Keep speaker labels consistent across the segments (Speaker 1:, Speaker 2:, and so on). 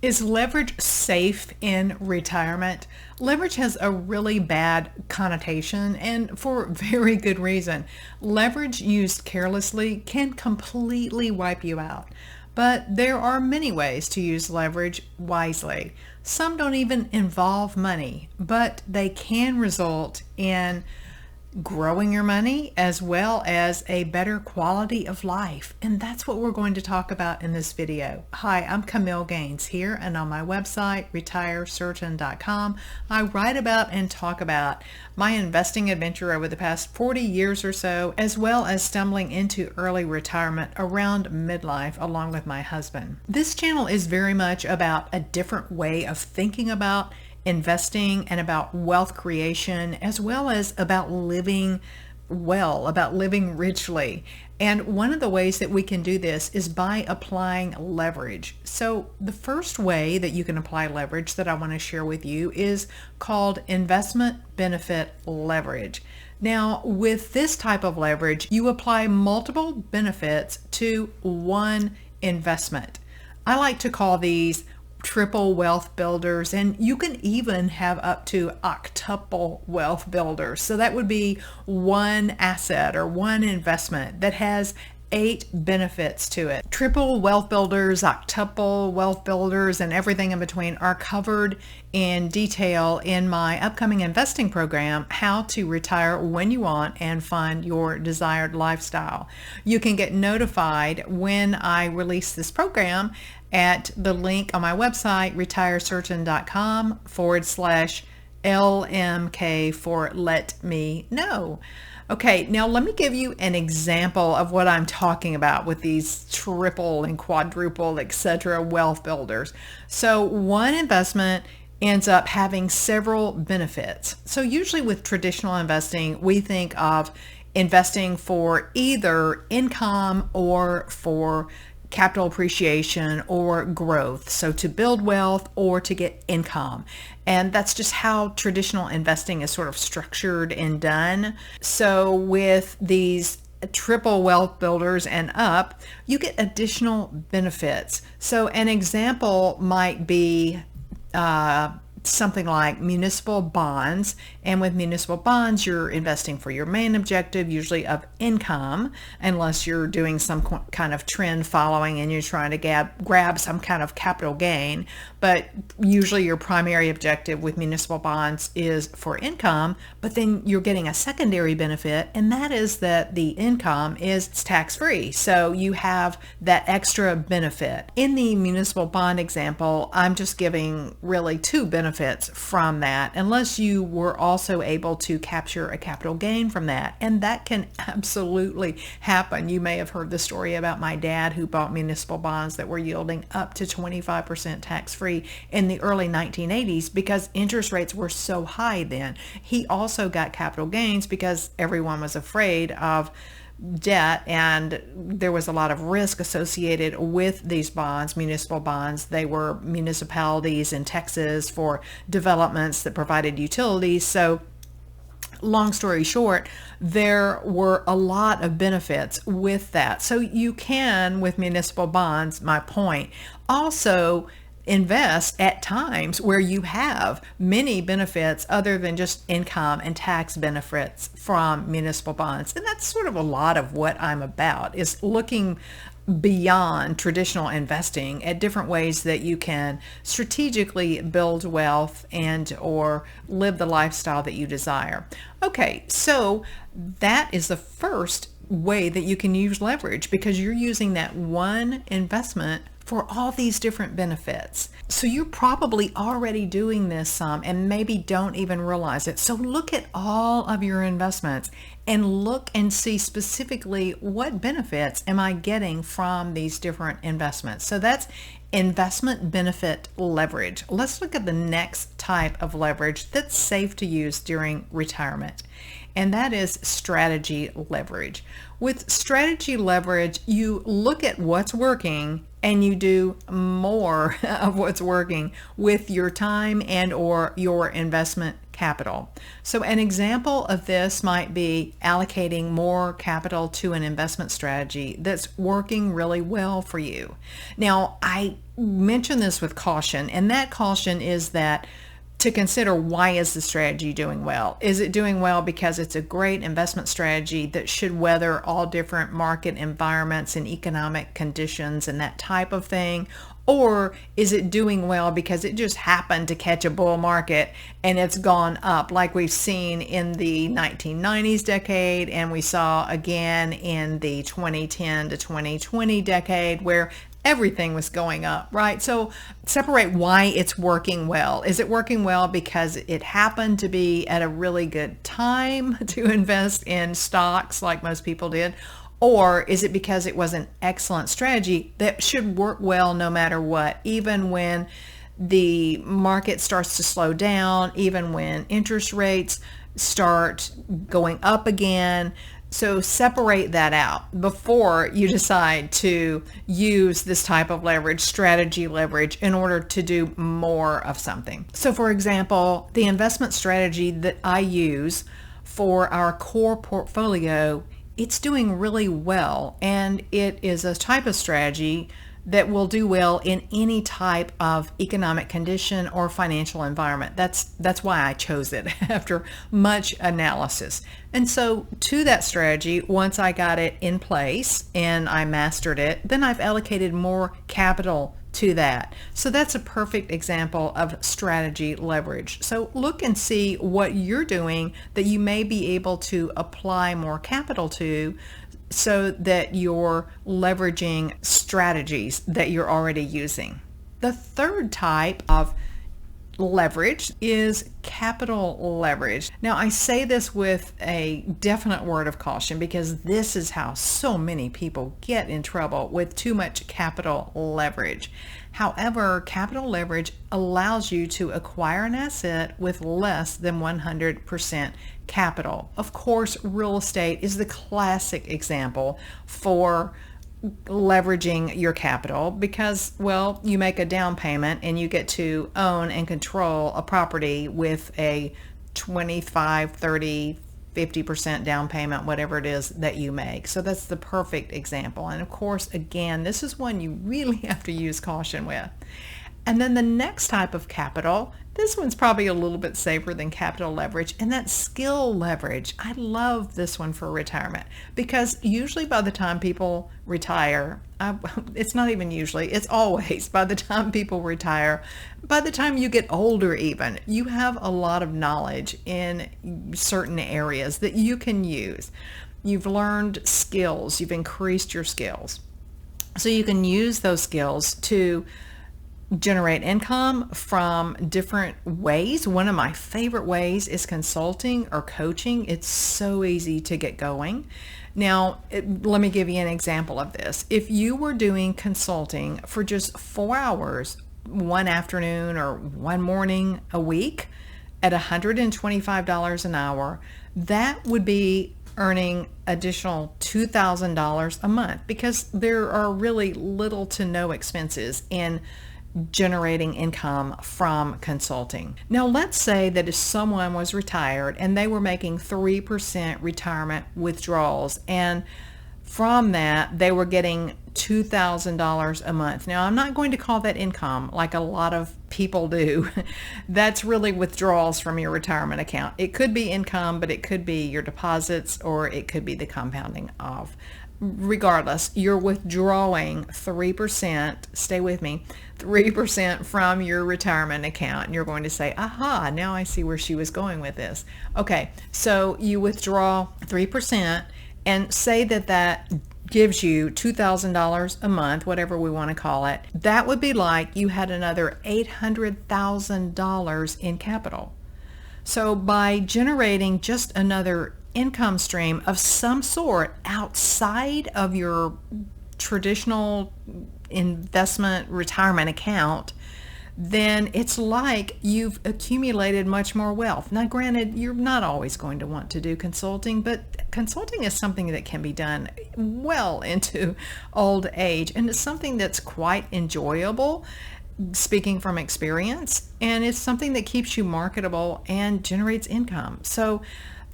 Speaker 1: Is leverage safe in retirement? Leverage has a really bad connotation, and for very good reason. Leverage used carelessly can completely wipe you out. But there are many ways to use leverage wisely. Some don't even involve money, but they can result in growing your money as well as a better quality of life. And that's what we're going to talk about in this video. Hi, I'm Camille Gaines here, and on my website, retirecertain.com, I write about and talk about my investing adventure over the past 40 years or so, as well as stumbling into early retirement around midlife along with my husband. This channel is very much about a different way of thinking about investing and about wealth creation, as well as about living well, about living richly. And one of the ways that we can do this is by applying leverage. So the first way that you can apply leverage that I want to share with you is called investment benefit leverage. Now, with this type of leverage, you apply multiple benefits to one investment. I like to call these triple wealth builders, and you can even have up to octuple wealth builders. So that would be one asset or one investment that has 8 benefits to it. Triple wealth builders, octuple wealth builders, and everything in between are covered in detail in my upcoming investing program, How to Retire When You Want and Fund Your Desired Lifestyle. You can get notified when I release this program at the link on my website, retirecertain.com/LMK for Let Me Know. Okay, now let me give you an example of what I'm talking about with these triple and quadruple, etc. wealth builders. So one investment ends up having several benefits. So usually with traditional investing, we think of investing for either income or for capital appreciation or growth. So to build wealth or to get income. And that's just how traditional investing is sort of structured and done. So with these triple wealth builders and up, you get additional benefits. So an example might be something like municipal bonds. And with municipal bonds, you're investing for your main objective, usually of income, unless you're doing some kind of trend following and you're trying to grab some kind of capital gain. But usually your primary objective with municipal bonds is for income, but then you're getting a secondary benefit, and that is that the income is tax-free. So you have that extra benefit. In the municipal bond example, I'm just giving really 2 benefits from that, unless you were also able to capture a capital gain from that. And that can absolutely happen. You may have heard the story about my dad who bought municipal bonds that were yielding up to 25% tax-free in the early 1980s because interest rates were so high then. He also got capital gains because everyone was afraid of debt, and there was a lot of risk associated with these bonds, municipal bonds. They were municipalities in Texas for developments that provided utilities. So long story short, there were a lot of benefits with that. So you can, with municipal bonds, my point, also invest at times where you have many benefits other than just income and tax benefits from municipal bonds. And that's sort of a lot of what I'm about, is looking beyond traditional investing at different ways that you can strategically build wealth and or live the lifestyle that you desire. Okay, so that is the first way that you can use leverage, because you're using that one investment for all these different benefits. So you're probably already doing this some and maybe don't even realize it. So look at all of your investments and look and see specifically what benefits am I getting from these different investments. So that's investment benefit leverage. Let's look at the next type of leverage that's safe to use during retirement, and that is strategy leverage. With strategy leverage, you look at what's working and you do more of what's working with your time and or your investment capital. So an example of this might be allocating more capital to an investment strategy that's working really well for you. Now, I mention this with caution, and that caution is that to consider, why is the strategy doing well? Is it doing well because it's a great investment strategy that should weather all different market environments and economic conditions and that type of thing? Or is it doing well because it just happened to catch a bull market and it's gone up, like we've seen in the 1990s decade, and we saw again in the 2010 to 2020 decade, where everything was going up, right? So separate why it's working well. Is it working well because it happened to be at a really good time to invest in stocks like most people did? Or is it because it was an excellent strategy that should work well no matter what, even when the market starts to slow down, even when interest rates start going up again? So separate that out before you decide to use this type of leverage, strategy leverage, in order to do more of something. So for example, the investment strategy that I use for our core portfolio, it's doing really well, and it is a type of strategy that will do well in any type of economic condition or financial environment. That's why I chose it after much analysis. And so to that strategy, once I got it in place and I mastered it, then I've allocated more capital to that. So that's a perfect example of strategy leverage. So look and see what you're doing that you may be able to apply more capital to, so that you're leveraging strategies that you're already using. The third type of leverage is capital leverage. Now, I say this with a definite word of caution, because this is how so many people get in trouble with too much capital leverage. However, capital leverage allows you to acquire an asset with less than 100% capital. Of course, real estate is the classic example for leveraging your capital, because, well, you make a down payment and you get to own and control a property with a 25, 30, 50% down payment, whatever it is that you make. So that's the perfect example. And of course, again, this is one you really have to use caution with. And then the next type of capital, this one's probably a little bit safer than capital leverage, and that's skill leverage. I love this one for retirement, because usually by the time people retire, it's not even usually, it's always by the time people retire, by the time you get older even, you have a lot of knowledge in certain areas that you can use. You've learned skills, you've increased your skills. So you can use those skills to generate income from different ways. One of my favorite ways is consulting or coaching. It's so easy to get going. Now, let me give you an example of this. If you were doing consulting for just 4 hours, one afternoon or one morning a week at $125 an hour, that would be earning additional $2,000 a month, because there are really little to no expenses in generating income from consulting. Now, let's say that if someone was retired and they were making 3% retirement withdrawals, and from that they were getting $2,000 a month. Now, I'm not going to call that income like a lot of people do. That's really withdrawals from your retirement account. It could be income, but it could be your deposits, or it could be the compounding of. Regardless, you're withdrawing 3%, stay with me, 3% from your retirement account. And you're going to say, aha, now I see where she was going with this. Okay, so you withdraw 3%, and say that that gives you $2,000 a month, whatever we want to call it. That would be like you had another $800,000 in capital. So by generating just another income stream of some sort outside of your traditional investment retirement account, then it's like you've accumulated much more wealth. Now, granted, you're not always going to want to do consulting, but consulting is something that can be done well into old age, and it's something that's quite enjoyable. speaking from experience, and it's something that keeps you marketable and generates income. So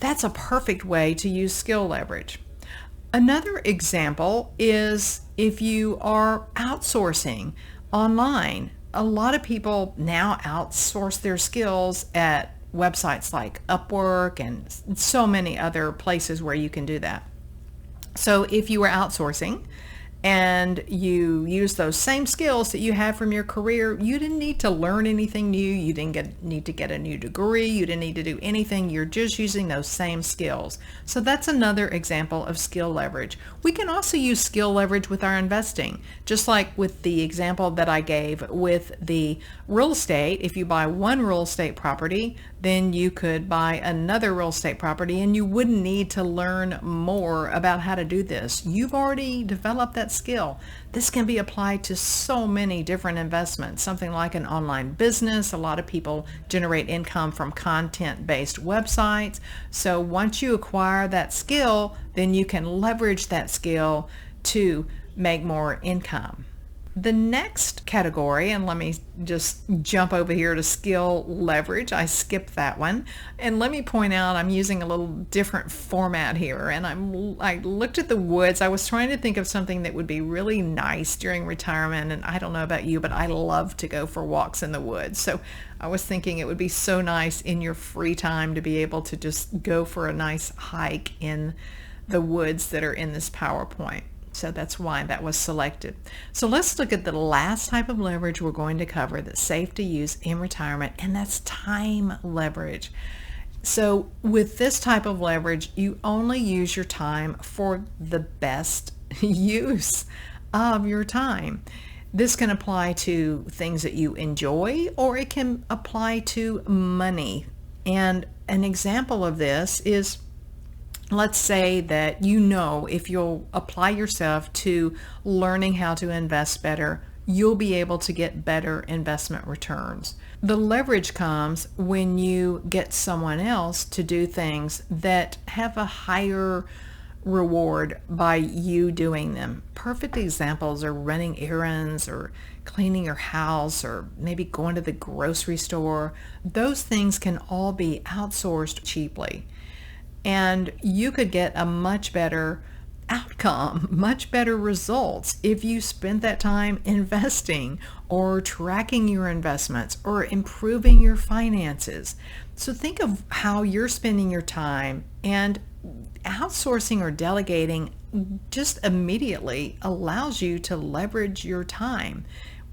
Speaker 1: that's a perfect way to use skill leverage. Another example is if you are outsourcing online. A lot of people now outsource their skills at websites like Upwork and so many other places where you can do that. So if you were outsourcing and you use those same skills that you had from your career, you didn't need to learn anything new. You didn't need to get a new degree. You didn't need to do anything. You're just using those same skills. So that's another example of skill leverage. We can also use skill leverage with our investing, just like with the example that I gave with the real estate. If you buy one real estate property, then you could buy another real estate property and you wouldn't need to learn more about how to do this. You've already developed that skill. This can be applied to so many different investments, something like an online business. A lot of people generate income from content-based websites. So once you acquire that skill, then you can leverage that skill to make more income. The next category, and let me just jump over here to skill leverage. I skipped that one. And let me point out I'm using a little different format here. And I looked at the woods. I was trying to think of something that would be really nice during retirement. And I don't know about you, but I love to go for walks in the woods. So I was thinking it would be so nice in your free time to be able to just go for a nice hike in the woods that are in this PowerPoint. So that's why that was selected. So let's look at the last type of leverage we're going to cover that's safe to use in retirement, and that's time leverage. So with this type of leverage, you only use your time for the best use of your time. This can apply to things that you enjoy, or it can apply to money. And an example of this is, let's say that if you'll apply yourself to learning how to invest better, you'll be able to get better investment returns. The leverage comes when you get someone else to do things that have a higher reward by you doing them. Perfect examples are running errands or cleaning your house or maybe going to the grocery store. Those things can all be outsourced cheaply. And you could get a much better outcome, much better results if you spent that time investing or tracking your investments or improving your finances. So think of how you're spending your time, and outsourcing or delegating just immediately allows you to leverage your time.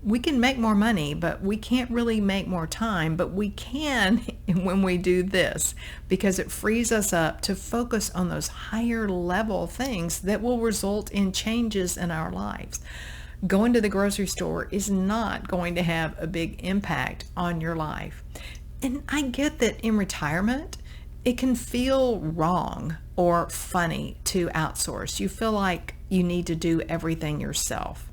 Speaker 1: We can make more money, but we can't really make more time, but we can when we do this, because it frees us up to focus on those higher level things that will result in changes in our lives. Going to the grocery store is not going to have a big impact on your life. And I get that in retirement, it can feel wrong or funny to outsource. You feel like you need to do everything yourself.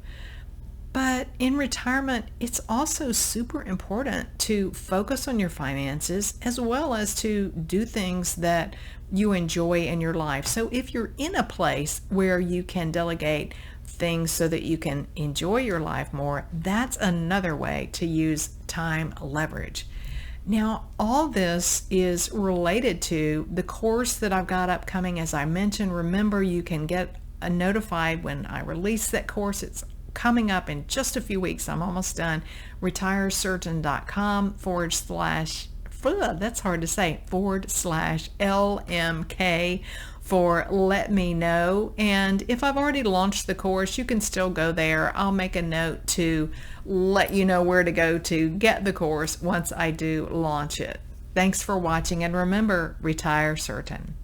Speaker 1: But in retirement, it's also super important to focus on your finances as well as to do things that you enjoy in your life. So if you're in a place where you can delegate things so that you can enjoy your life more, that's another way to use time leverage. Now, all this is related to the course that I've got upcoming. As I mentioned, remember, you can get notified when I release that course. It's coming up in just a few weeks. I'm almost done. retirecertain.com / that's hard to say, /LMK for let me know. And if I've already launched the course, you can still go there. I'll make a note to let you know where to go to get the course once I do launch it. Thanks for watching, and remember, retire certain.